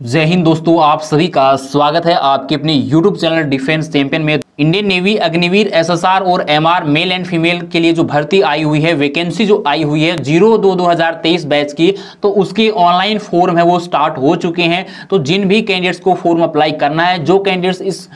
जय हिंद दोस्तों, आप सभी का स्वागत है आपके अपने YouTube चैनल डिफेंस चैंपियन में। इंडियन नेवी अग्निवीर एसएसआर और एमआर मेल एंड फीमेल के लिए जो भर्ती आई हुई है, वैकेंसी जो आई हुई है 02/2023 बैच की, तो उसके ऑनलाइन फॉर्म है वो स्टार्ट हो चुके हैं। तो जिन भी कैंडिडेट्स को फॉर्म अप्लाई करना है, जो कैंडिडेट्स इस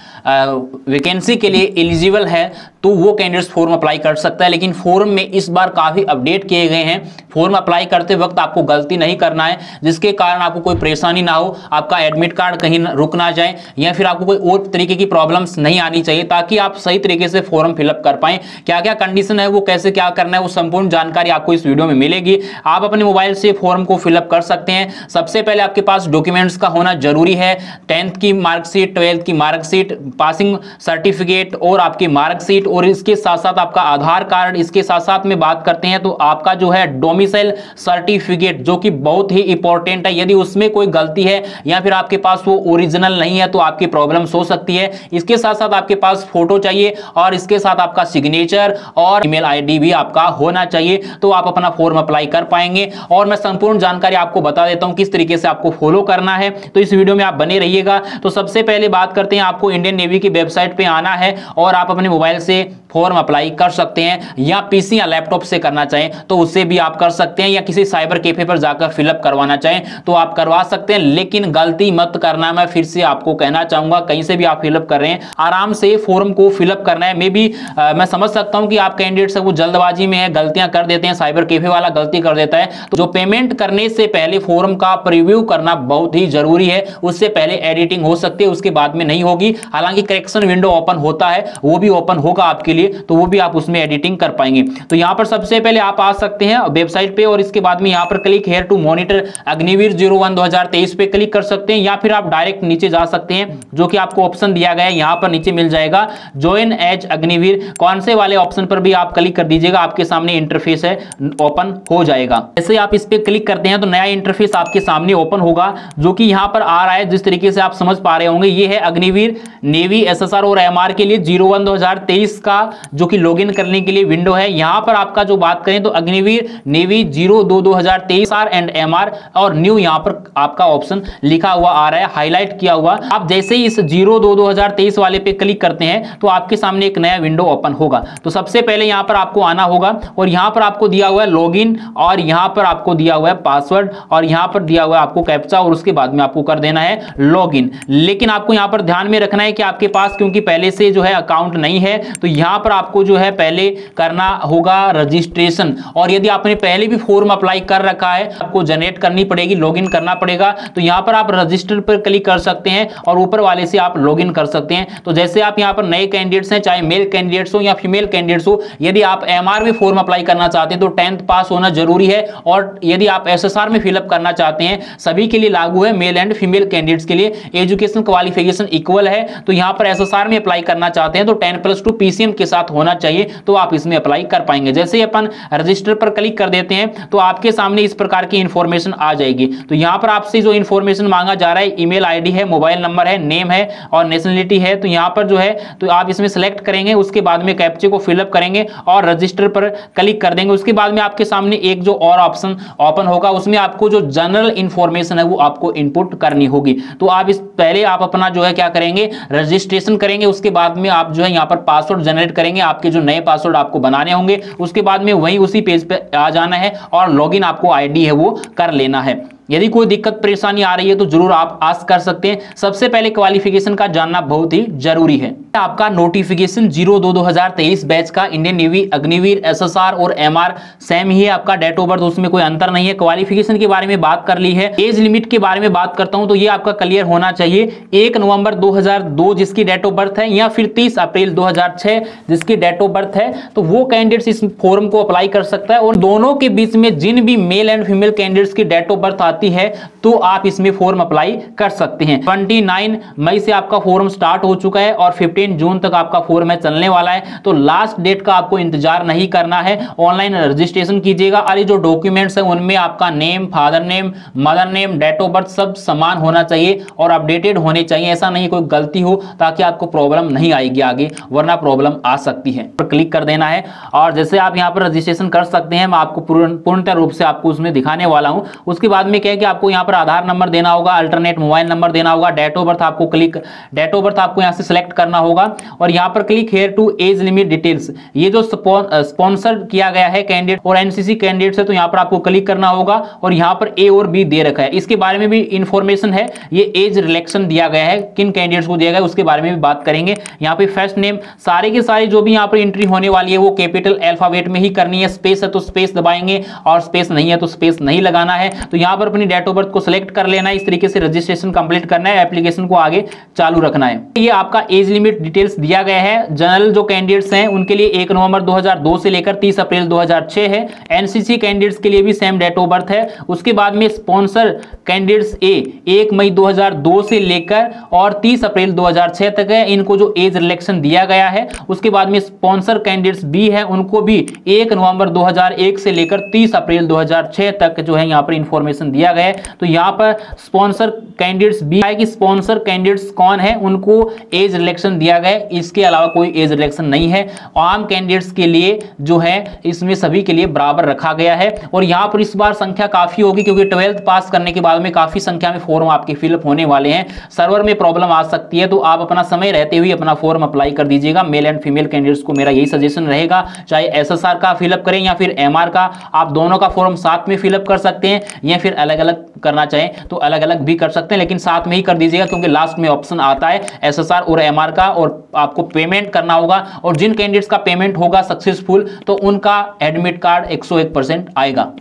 वैकेंसी के लिए एलिजिबल है, तो वो कैंडिडेट्स फॉर्म अप्लाई कर सकता है। लेकिन फॉर्म में इस बार काफी अपडेट किए गए हैं। फॉर्म अप्लाई करते वक्त आपको गलती नहीं करना है, जिसके कारण आपको कोई परेशानी ना हो, आपका एडमिट कार्ड कहीं रुक ना जाए या फिर आपको कोई और तरीके की प्रॉब्लम्स नहीं आनी चाहिए, ताकि आप सही तरीके से फॉर्म फिलअप कर पाएं। क्या क्या कंडीशन है, वो कैसे क्या करना है, वो संपूर्ण जानकारी आपको इस वीडियो में मिलेगी। आप अपने मोबाइल से फॉर्म को फिलअप कर सकते हैं। सबसे पहले आपके पास डॉक्यूमेंट्स का होना जरूरी है। 10th की मार्कशीट, 12th की मार्कशीट, पासिंग सर्टिफिकेट और आपकी मार्कशीट, और इसके साथ साथ आपका आधार कार्ड। इसके साथ साथ में बात करते हैं तो आपका जो है डोमिसाइल सर्टिफिकेट, जो कि बहुत ही इंपॉर्टेंट है। यदि उसमें कोई गलती है या फिर आपके पास वो ओरिजिनल नहीं है तो आपकी प्रॉब्लम्स हो सकती है। इसके साथ साथ आपके पास फोटो चाहिए और इसके साथ आपका सिग्नेचर और ईमेल आईडी भी आपका होना चाहिए, तो आप अपना फॉर्म अप्लाई कर पाएंगे। और मैं संपूर्ण जानकारी आपको बता देता हूं किस तरीके से आपको फॉलो करना है, तो इस वीडियो में आप बने रहिएगा। तो सबसे पहले बात करते हैं, आपको इंडियन नेवी की वेबसाइट पे आना है और आप अपने मोबाइल से फॉर्म अप्लाई कर सकते हैं, या पीसी या लैपटॉप से करना चाहें तो उससे भी आप कर सकते हैं, या किसी साइबर कैफे पर जाकर फिलअप करवाना चाहें तो आप करवा सकते हैं। लेकिन गलती मत करना, मैं फिर से आपको कहना चाहूंगा, कहीं से भी आप फिलअप कर रहे हैं, आराम से फॉर्म को फिलअप करना है। मैं समझ सकता हूं कि आप कैंडिडेट्स वो जल्दबाजी में है, गलतियां कर देते हैं, साइबर कैफे वाला गलती कर देता है। तो जो पेमेंट करने से पहले फॉर्म का प्रीव्यू करना बहुत ही जरूरी है। उससे पहले एडिटिंग हो सकती है, उसके बाद में नहीं होगी। हालांकि करेक्शन विंडो ओपन होता है, वो भी ओपन होगा आपके लिए, तो वो भी आप उसमें एडिटिंग कर पाएंगे। तो यहां पर सबसे पहले आप आ सकते हैं वेबसाइट पे, और इसके बाद में यहां पर click here to monitor Agniveer 01/2023 पे क्लिक कर सकते हैं, या फिर आप डायरेक्ट नीचे जा सकते हैं, जो कि आपको ऑप्शन दिया गया है यहां पर नीचे मिल जाएगा ज्वाइन एज अग्निवीर। कौन से वाले ऑप्शन पर भी आप क्लिक कर दीजिएगा, आपके सामने इंटरफेस है ओपन हो जाएगा। जैसे आप इस पे क्लिक करते हैं तो नया इंटरफेस आपके सामने ओपन होगा, जो कि यहां पर आ रहा है। जिस तरीके से आप समझ पा रहे होंगे, ये है अग्निवीर नेवी एसएसआर और एमआर के लिए 01/2023 का जो कि लॉगिन करने के लिए विंडो है। यहां पर आपका जो बात करें तो Agniveer navy 02/2023 R and MR और न्यू यहां पर आपका ऑप्शन लिखा हुआ आ रहा है, हाईलाइट किया हुआ। आप जैसे ही इस 02/2023 वाले पे क्लिक करते हैं तो आपके सामने एक नया विंडो ओपन होगा। तो सबसे पहले यहां पर आपको आना होगा, और यहां पर आपको दिया हुआ है लॉगिन, और यहां पर आपको दिया हुआ है पासवर्ड, और यहां पर दिया हुआ है आपको कैप्चा, और उसके बाद में आपको कर देना है लॉगिन। लेकिन आपको यहां पर ध्यान में रखना है कि आपके पास क्योंकि पहले से जो है अकाउंट नहीं है, तो यहां पर आपको जो है पहले करना होगा रजिस्ट्रेशन। और यदि आपने पहले भी फॉर्म अप्लाई कर रखा है, आपको जनरेट करनी पड़ेगी, लॉगिन करना पड़ेगा। तो यहां पर आप रजिस्टर पर क्लिक कर सकते हैं और ऊपर वाले से आप लॉगिन कर सकते हैं। तो जैसे आप यहां पर नए कैंडिडेट्स हैं, चाहे मेल कैंडिडेट्स हो या फीमेल कैंडिडेट्स हो, यदि आप एमआर में फॉर्म अप्लाई करना चाहते हैं तो 10th पास होना जरूरी है। और यदि आप एसएसआर में फिलअप करना चाहते हैं, सभी के लिए लागू है, मेल एंड फीमेल कैंडिडेट्स के लिए एजुकेशन क्वालिफिकेशन इक्वल है। तो यहां पर एसएसआर में अप्लाई करना चाहते हैं तो 10+2 पीसीएम के साथ होना चाहिए, तो आप इसमें अप्लाई कर पाएंगे। जैसे ही अपन रजिस्टर पर क्लिक कर देते हैं तो आपके सामने इस प्रकार की इंफॉर्मेशन आ जाएगी। तो यहां पर आपसे जो इंफॉर्मेशन मांगा जा रहा है, ईमेल आईडी है, मोबाइल नंबर है, नेम है और नेशनलिटी है। तो यहां पर जो है तो आप इसमें सेलेक्ट करेंगे, उसके बाद में कैप्चे को फिलअप करेंगे और रजिस्टर पर क्लिक कर देंगे। उसके बाद में आपके सामने एक जो और ऑप्शन ओपन होगा, उसमें आपको जो जनरल इंफॉर्मेशन है वो आपको इनपुट करनी होगी। तो आप इस पहले आप अपना जो है क्या करेंगे, रजिस्ट्रेशन करेंगे। उसके बाद में आप जो है यहाँ पर पासवर्ड जनरेट करेंगे, आपके जो नए पासवर्ड आपको बनाने होंगे। उसके बाद में वही उसी पेज पे आ जाना है और लॉगिन आपको आईडी है वो कर लेना है। यदि कोई दिक्कत परेशानी आ रही है तो जरूर आप आस्क कर सकते हैं। सबसे पहले क्वालिफिकेशन का जानना बहुत ही जरूरी है। आपका नोटिफिकेशन 02/2023 बैच का इंडियन नेवी अग्निवीर एसएसआर और एमआर सेम ही है। आपका डेट ऑफ बर्थ उसमें कोई अंतर नहीं है। क्वालिफिकेशन के बारे में बात कर ली है। एज लिमिट के बारे में बात करता हूं तो ये आपका क्लियर होना चाहिए। 1 नवंबर 2002 जिसकी डेट ऑफ बर्थ है, या फिर 30 अप्रैल 2006 जिसकी डेट ऑफ बर्थ है, तो वो कैंडिडेट्स इस फॉर्म को अप्लाई कर सकता है। और दोनों के बीच में जिन भी मेल एंड फीमेल कैंडिडेट्स की डेट ऑफ बर्थ है तो आप इसमें फॉर्म अप्लाई कर सकते हैं। 29 मई से आपका फॉर्म स्टार्ट हो चुका है और 15 जून तक आपका फॉर्म है चलने वाला है। तो लास्ट डेट का आपको इंतजार नहीं करना है, ऑनलाइन रजिस्ट्रेशन कीजिएगा। और ये जो डॉक्यूमेंट्स हैं उनमें आपका name, father name, mother name, date of birth सब समान होना चाहिए और अपडेटेड होने चाहिए। ऐसा नहीं कोई गलती हो, ताकि आपको प्रॉब्लम नहीं आएगी आगे, वरना प्रॉब्लम आ सकती है। पर क्लिक कर देना है और जैसे आप यहाँ पर रजिस्ट्रेशन कर सकते हैं, मैं आपको पूर्णतः रूप से आपको उसमें दिखाने वाला हूँ। उसके बाद में क्या है कि आपको यहाँ पर आधार नंबर देना होगा, अल्टरनेट मोबाइल नंबर देना होगा, डेट ऑफ बर्थ आपको यहाँ से सिलेक्ट करना होगा और यहाँ पर click here to age limit details. ये जो स्पॉन्सर किया गया है कैंडिडेट और एनसीसी कैंडिडेट है, तो यहाँ पर आपको क्लिक करना होगा और यहाँ पर ए और बी दे रखा है। इसके बारे में भी इंफॉर्मेशन है, ये एज रिलेक्शन दिया गया है, किन कैंडिडेट्स को दिया गया है उसके बारे में भी बात करेंगे। यहाँ पे फर्स्ट नेम सारे के सारे जो भी यहाँ पर एंट्री होने वाली है वो कैपिटल अल्फाबेट में ही करनी है। स्पेस है तो स्पेस दबाएंगे और स्पेस नहीं है तो स्पेस नहीं लगाना है। तो यहाँ पर अपनी डेट ऑफ बर्थ को सिलेक्ट कर लेना है, इस तरीके से रजिस्ट्रेशन कंप्लीट करना है, एप्लीकेशन को आगे चालू रखना है। ये आपका एज लिमिट डिटेल्स दिया गया है। जनरल जो कैंडिडेट्स हैं उनके लिए 1 नवंबर 2002 से लेकर 30 अप्रैल 2006 है। एनसीसी कैंडिडेट्स के लिए भी सेम डेट ऑफ बर्थ है। उसके बाद में स्पॉन्सर कैंडिडेट्स ए 1 मई 2002 से लेकर और 30 अप्रैल 2006 तक है, इनको जो एज रिलेक्शन दिया गया है। उसके बाद में स्पॉन्सर कैंडिडेट्स बी है, उनको भी 1 नवंबर 2001 से लेकर 30 अप्रैल 2006 तक जो है यहाँ पर इंफॉर्मेशन दिया गया है। तो यहाँ पर स्पॉन्सर कैंडिडेट्स बी है कि स्पॉन्सर कैंडिडेट्स कौन है, उनको एज रिलेक्शन दिया गया है, इसके अलावा कोई एज रिलेक्शन नहीं है। आम कैंडिडेट्स के लिए जो है इसमें सभी के लिए बराबर रखा गया है। और यहाँ पर इस बार संख्या काफी होगी क्योंकि 12th पास करने के बाद में काफी संख्या में फॉर्म आपके फिलअप होने वाले हैं। सर्वर में प्रॉब्लम आ सकती है, तो आप अपना समय रहते हुए अपना फॉर्म अप्लाई कर दीजिएगा। मेल एंड फीमेल कैंडिडेट्स को मेरा यही सजेशन रहेगा, चाहे एसएसआर का फिलअप करें या फिर एमआर का, आप दोनों का फॉर्म साथ में फिलअप कर सकते हैं या फिर अलग अलग करना चाहें तो अलग अलग भी कर सकते हैं, लेकिन साथ में ही कर दीजिएगा क्योंकि लास्ट में ऑप्शन आता है एसएसआर और एमआर का और आपको पेमेंट करना होगा। और जिन कैंडिडेट्स का पेमेंट होगा सक्सेसफुल तो उनका एडमिट कार्ड 101% आएगा।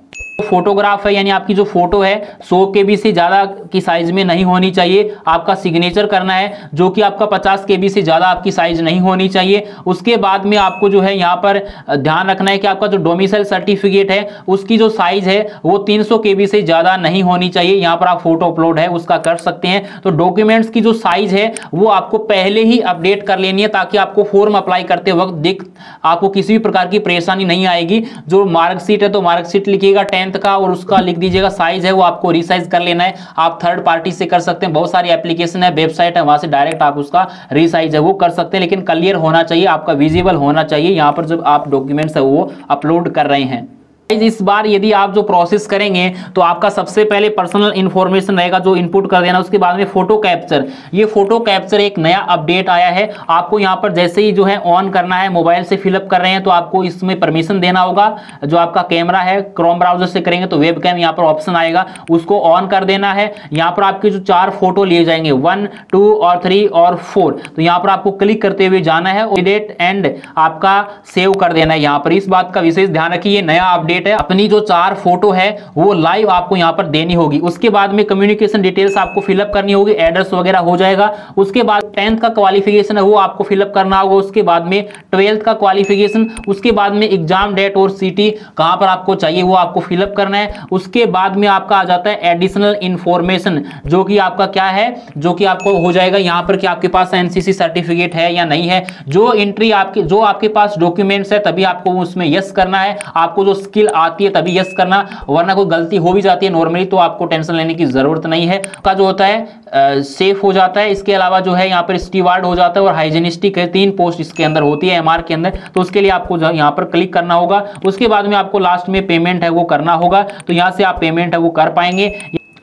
फोटोग्राफ है, यानी आपकी जो फोटो है 100 KB से ज्यादा की साइज में नहीं होनी चाहिए। आपका सिग्नेचर करना है जो कि आपका 50 KB से ज्यादा आपकी साइज नहीं होनी चाहिए। उसके बाद में आपको जो है यहाँ पर ध्यान रखना है कि आपका जो डोमिसाइल सर्टिफिकेट है उसकी जो साइज है वो 300 KB से ज्यादा नहीं होनी चाहिए। यहाँ पर आप फोटो अपलोड है उसका कर सकते हैं। तो डॉक्यूमेंट्स की जो साइज है वो आपको पहले ही अपडेट कर लेनी है ताकि आपको फॉर्म अप्लाई करते वक्त आपको किसी भी प्रकार की परेशानी नहीं आएगी। जो मार्कशीट है तो मार्कशीट लिखिएगा 10th का और उसका लिख दीजिएगा साइज है वो आपको रीसाइज कर लेना है। आप थर्ड पार्टी से कर सकते हैं, बहुत सारी एप्लीकेशन है, वेबसाइट है, वहां से डायरेक्ट आप उसका रीसाइज है वो कर सकते हैं, लेकिन क्लियर होना चाहिए, आपका विजिबल होना चाहिए यहाँ पर जब आप डॉक्यूमेंट्स है वो अपलोड कर रहे हैं। इस बार यदि आप जो प्रोसेस करेंगे तो आपका सबसे पहले पर्सनल इंफॉर्मेशन रहेगा जो इनपुट कर देना। उसके बाद में फोटो कैप्चर, ये फोटो कैप्चर एक नया अपडेट आया है। आपको यहाँ पर जैसे ही जो है ऑन करना है, मोबाइल से फिलअप कर रहे हैं तो आपको इसमें परमिशन देना होगा। जो आपका कैमरा है क्रोम ब्राउजर से करेंगे तो वेब कैम यहाँ पर ऑप्शन आएगा, उसको ऑन कर देना है। यहाँ पर आपके जो 4 फोटो लिए जाएंगे 1, 2 और 3 और 4, तो यहाँ पर आपको क्लिक करते हुए जाना है, एडिट एंड आपका सेव कर देना है। यहाँ पर इस बात का विशेष ध्यान रखिए, नया अपडेट है। अपनी जो 4 फोटो है वो लाइव आपको यहां पर देनी होगी। उसके बाद में कम्युनिकेशन डिटेल्स आपको फिलअप करनी होगी, एड्रेस वगैरह हो जाएगा। उसके बाद 10th का क्वालिफिकेशन है वो आपको फिलअप करना होगा। उसके बाद में 12th का क्वालिफिकेशन, उसके बाद में एग्जाम डेट और सिटी कहां पर आपको चाहिए वो आपको फिलअप करना है। उसके बाद में आपका आ जाता है एडिशनल इंफॉर्मेशन, जो कि आपका क्या है, जो कि आपको हो जाएगा यहां पर कि आपके पास एनसीसी सर्टिफिकेट है या नहीं है। जो एंट्री जो आपके पास डॉक्यूमेंट्स है तभी आपको उसमें यस करना है। आपको जो स्किल आती है तभी यस करना, वरना कोई गलती हो भी जाती है नॉर्मली तो आपको टेंशन लेने की जरूरत नहीं है। का जो होता है सेफ हो जाता है। इसके अलावा जो है यहाँ पर स्टीवार्ड हो जाता है और हाइजीनिस्टिक है, 3 पोस्ट इसके अंदर होती है एमआर के अंदर, तो उसके लिए आपको यहाँ पर क्लिक करना होगा। उसके बाद में आपको लास्ट में पेमेंट है वो करना होगा, तो यहाँ से आप पेमेंट है वो कर पाएंगे।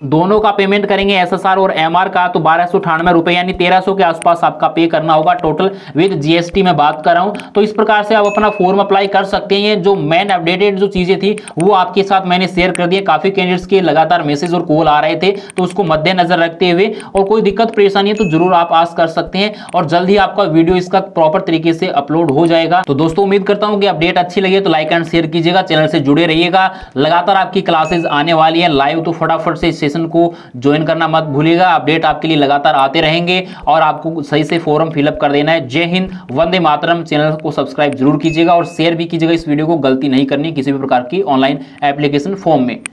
दोनों का पेमेंट करेंगे एसएसआर और एमआर का तो 1298 रुपए यानी 1300 के आसपास आपका पे करना होगा टोटल विद जीएसटी में बात कर रहा हूं। तो इस प्रकार से आप अपना फॉर्म अप्लाई कर सकते हैं। ये जो मेन अपडेटेड जो चीजें थी वो आपके साथ मैंने शेयर कर दिया। काफी कैंडिडेट्स के लगातार मैसेज और कॉल आ रहे थे तो उसको मद्देनजर रखते हुए, और कोई दिक्कत परेशानी है तो जरूर आप आस्क कर सकते हैं और जल्द ही आपका वीडियो इसका प्रॉपर तरीके से अपलोड हो जाएगा। तो दोस्तों उम्मीद करता हूं कि अपडेट अच्छी लगी तो लाइक एंड शेयर कीजिएगा, चैनल से जुड़े रहिएगा। लगातार आपकी क्लासेस आने वाली है लाइव, तो फटाफट से सेशन को ज्वाइन करना मत भूलिएगा। अपडेट आपके लिए लगातार आते रहेंगे और आपको सही से फॉर्म फिलअप कर देना है। जय हिंद, वंदे मातरम। चैनल को सब्सक्राइब जरूर कीजिएगा और शेयर भी कीजिएगा। इस वीडियो को गलती नहीं करनी किसी भी प्रकार की ऑनलाइन एप्लीकेशन फॉर्म में।